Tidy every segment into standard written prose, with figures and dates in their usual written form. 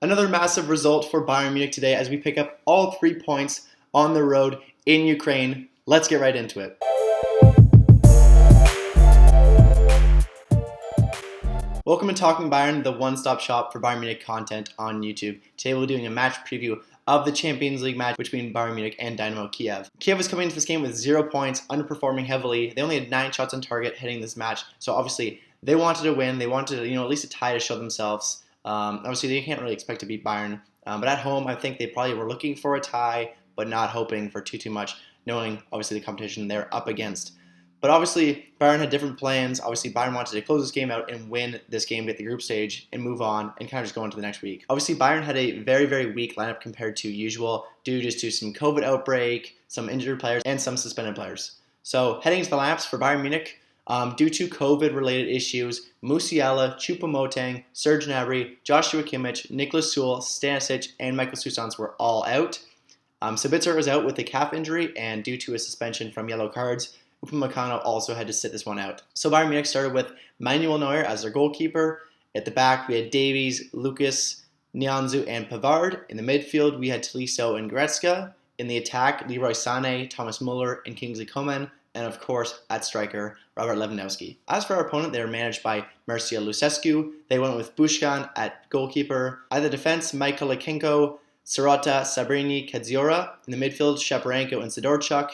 Another massive result for Bayern Munich today as we pick up all 3 points on the road in Ukraine. Let's get right into it. Welcome to Talking Bayern, the one-stop shop for Bayern Munich content on YouTube. Today we're doing a match preview of the Champions League match between Bayern Munich and Dynamo Kyiv. Kyiv was coming into this game with 0 points, underperforming heavily. They only had 9 shots on target heading this match, so obviously they wanted to win. They wanted, at least a tie to show themselves. Obviously, they can't really expect to beat Bayern, but at home, I think they probably were looking for a tie, but not hoping for too much, knowing obviously the competition they're up against. But obviously, Bayern had different plans. Obviously, Bayern wanted to close this game out and win this game, get the group stage, and move on, and kind of just go into the next week. Obviously, Bayern had a very, very weak lineup compared to usual, due just to some COVID outbreak, some injured players, and some suspended players. So, heading into the lineups for Bayern Munich, due to COVID-related issues, Musiala, Choupo-Moting, Serge Gnabry, Joshua Kimmich, Niklas Süle, Stanisic, and Michael Sousans were all out. Sabitzer was out with a calf injury, and due to a suspension from yellow cards, Upamecano also had to sit this one out. So Bayern Munich started with Manuel Neuer as their goalkeeper. At the back, we had Davies, Lucas, Nianzou, and Pavard. In the midfield, we had Tolisso and Goretzka. In the attack, Leroy Sané, Thomas Muller, and Kingsley Coman. And of course, at striker, Robert Lewandowski. As for our opponent, they were managed by Mircea Lucescu. They went with Bushkan at goalkeeper. At the defense, Michael Lekinko, Sirota, Sabrini, Kadziora. In the midfield, Shaparenko and Sidorchuk.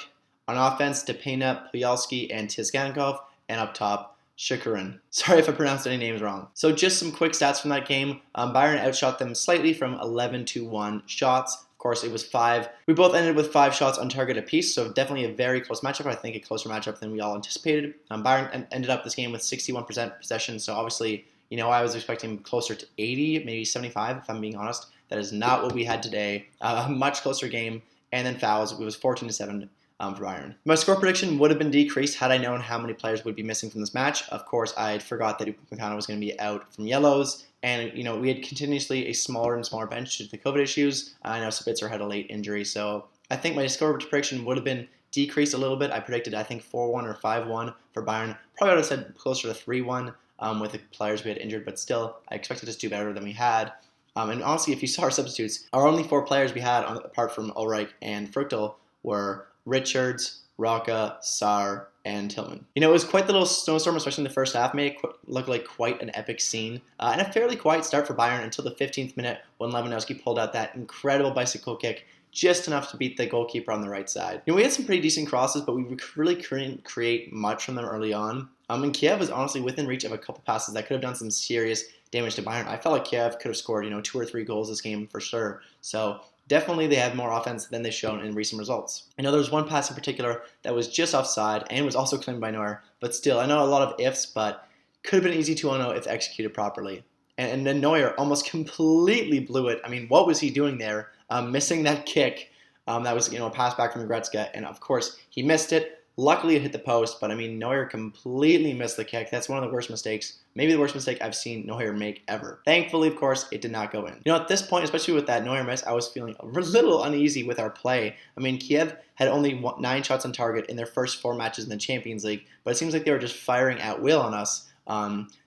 On offense, Depena, Puyalski, and Tizgankov. And up top, Shikurin. Sorry if I pronounced any names wrong. So just some quick stats from that game. Bayern outshot them slightly from 11-1 shots. Of course, it was 5. We both ended with 5 shots on target apiece, so definitely a very close matchup. I think a closer matchup than we all anticipated. Bayern ended up this game with 61% possession, so obviously, I was expecting closer to 80, maybe 75, if I'm being honest. That is not what we had today. A much closer game, and then fouls. It was 14-7. For Bayern. My score prediction would have been decreased had I known how many players would be missing from this match. Of course, I forgot that Upamecano was going to be out from yellows, and we had continuously a smaller and smaller bench due to the COVID issues. I know Sabitzer had a late injury, so I think my score prediction would have been decreased a little bit. I predicted, 4-1 or 5-1 for Bayern. Probably would have said closer to 3-1 with the players we had injured, but still, I expected us to do better than we had. And honestly, if you saw our substitutes, our only 4 players we had, apart from Ulreich and Früchtel, were Richards, Rocca, Sarr, and Tillman. It was quite the little snowstorm, especially in the first half. Made it look like quite an epic scene. And a fairly quiet start for Bayern until the 15th minute when Lewandowski pulled out that incredible bicycle kick, just enough to beat the goalkeeper on the right side. We had some pretty decent crosses, but we really couldn't create much from them early on. And Kyiv was honestly within reach of a couple passes that could have done some serious damage to Bayern. I felt like Kyiv could have scored, 2 or 3 goals this game for sure. So definitely they have more offense than they've shown in recent results. I know there was one pass in particular that was just offside and was also claimed by Neuer, but still, I know a lot of ifs, but could have been easy 2-0 if executed properly. And then Neuer almost completely blew it. I mean, what was he doing there? Missing that kick that was, a pass back from Goretzka, and of course, he missed it. Luckily, it hit the post, but Neuer completely missed the kick. That's one of the worst mistakes, maybe the worst mistake I've seen Neuer make ever. Thankfully, of course, it did not go in. At this point, especially with that Neuer miss, I was feeling a little uneasy with our play. Kyiv had only 9 shots on target in their first 4 matches in the Champions League, but it seems like they were just firing at will on us.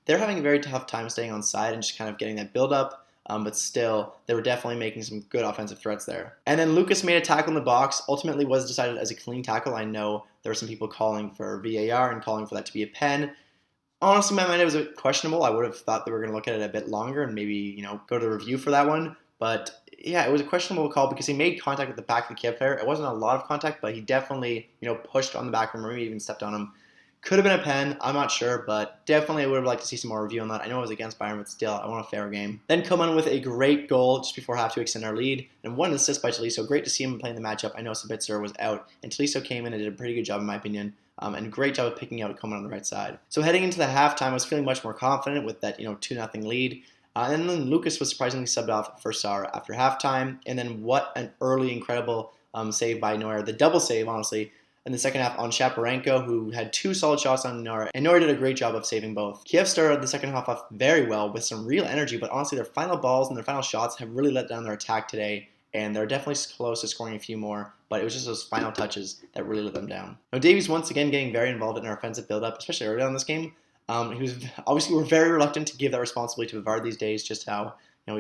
They're having a very tough time staying on side and just kind of getting that build-up. But still, they were definitely making some good offensive threats there. And then Lucas made a tackle in the box, ultimately was decided as a clean tackle. I know there were some people calling for VAR and calling for that to be a pen. Honestly, in my mind, it was questionable. I would have thought they were going to look at it a bit longer and maybe, go to the review for that one. But yeah, it was a questionable call because he made contact with the back of the Kyiv player. It wasn't a lot of contact, but he definitely, pushed on the back of him or maybe even stepped on him. Could have been a pen, I'm not sure, but definitely I would have liked to see some more review on that. I know it was against Bayern, but still, I want a fair game. Then Coman with a great goal just before half to extend our lead, and 1 assist by Tolisso. Great to see him playing the matchup. I know Sabitzer was out, and Tolisso came in and did a pretty good job, in my opinion, and great job of picking out Coman on the right side. So heading into the halftime, I was feeling much more confident with that 2-0 lead. And then Lucas was surprisingly subbed off for Sarr after halftime, and then what an early, incredible save by Neuer. The double save, honestly, in the second half on Shaparenko, who had 2 solid shots on Neuer, and Neuer did a great job of saving both. Kyiv started the second half off very well with some real energy, but honestly their final balls and their final shots have really let down their attack today, and they're definitely close to scoring a few more, but it was just those final touches that really let them down. Now Davies once again getting very involved in our offensive build-up, especially early on in this game. He was obviously we're very reluctant to give that responsibility to Pavard these days, just how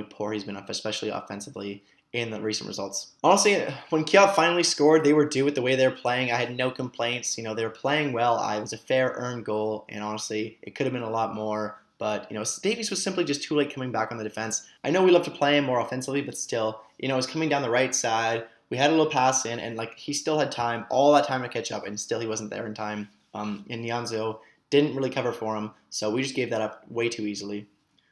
poor he's been, especially offensively in the recent results. Honestly, when Kyiv finally scored, they were due with the way they were playing. I had no complaints. They were playing well. It was a fair earned goal, and honestly, it could have been a lot more. But, Davies was simply just too late coming back on the defense. I know we love to play him more offensively, but still, it was coming down the right side. We had a little pass in, and he still had time, all that time to catch up, and still he wasn't there in time. And Nyanzo didn't really cover for him, so we just gave that up way too easily.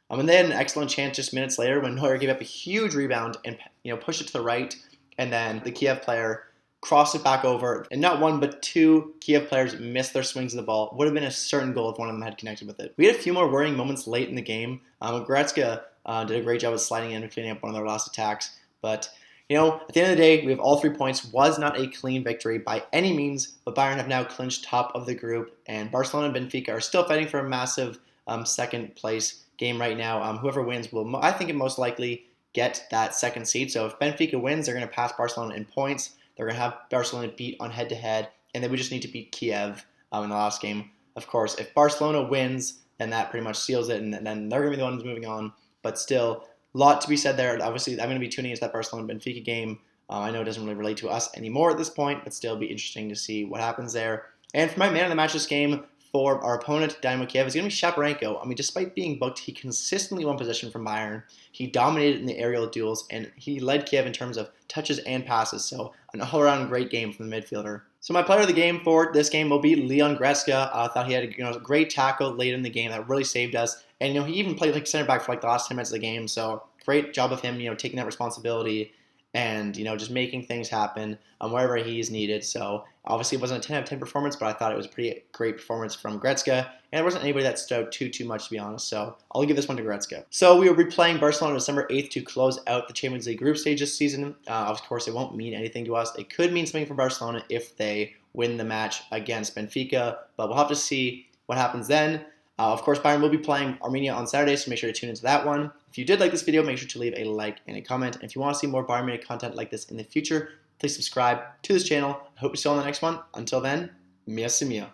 And they had an excellent chance just minutes later when Neuer gave up a huge rebound and pushed it to the right, and then the Kyiv player crossed it back over, and not one but two Kyiv players missed their swings of the ball. Would have been a certain goal if one of them had connected with it. We had a few more worrying moments late in the game. Goretzka did a great job of sliding in and cleaning up one of their last attacks, but at the end of the day, we have all 3 points. Was not a clean victory by any means, but Bayern have now clinched top of the group, and Barcelona and Benfica are still fighting for a massive second place game right now. Whoever wins will, I think, most likely get that second seed. So if Benfica wins, they're going to pass Barcelona in points. They're going to have Barcelona beat on head-to-head, and then we just need to beat Kyiv in the last game. Of course, if Barcelona wins, then that pretty much seals it, and then they're going to be the ones moving on. But still, a lot to be said there. Obviously, I'm going to be tuning into that Barcelona-Benfica game. I know it doesn't really relate to us anymore at this point, but still be interesting to see what happens there. And for my man of the match this game, for our opponent, Dynamo Kyiv, is going to be Shaparenko. Despite being booked, he consistently won possession from Bayern. He dominated in the aerial duels, and he led Kyiv in terms of touches and passes. So an all-around great game from the midfielder. So my player of the game for this game will be Leon Goretzka. I thought he had a great tackle late in the game that really saved us. And he even played center back for the last 10 minutes of the game. So great job of him, taking that responsibility and just making things happen wherever he's needed. So obviously it wasn't a 10 out of 10 performance, but I thought it was a pretty great performance from Goretzka, and there wasn't anybody that stood out too much, to be honest. So I'll give this one to Goretzka. So we will be playing Barcelona on December 8th to close out the Champions League group stage this season. Of course, it won't mean anything to us. It could mean something for Barcelona if they win the match against Benfica, but we'll have to see what happens then. Of course, Bayern will be playing Armenia on Saturday, so make sure to tune into that one. If you did like this video, make sure to leave a like and a comment. And if you want to see more Bayern Munich content like this in the future, please subscribe to this channel. I hope to see you on the next one. Until then, mia se mia.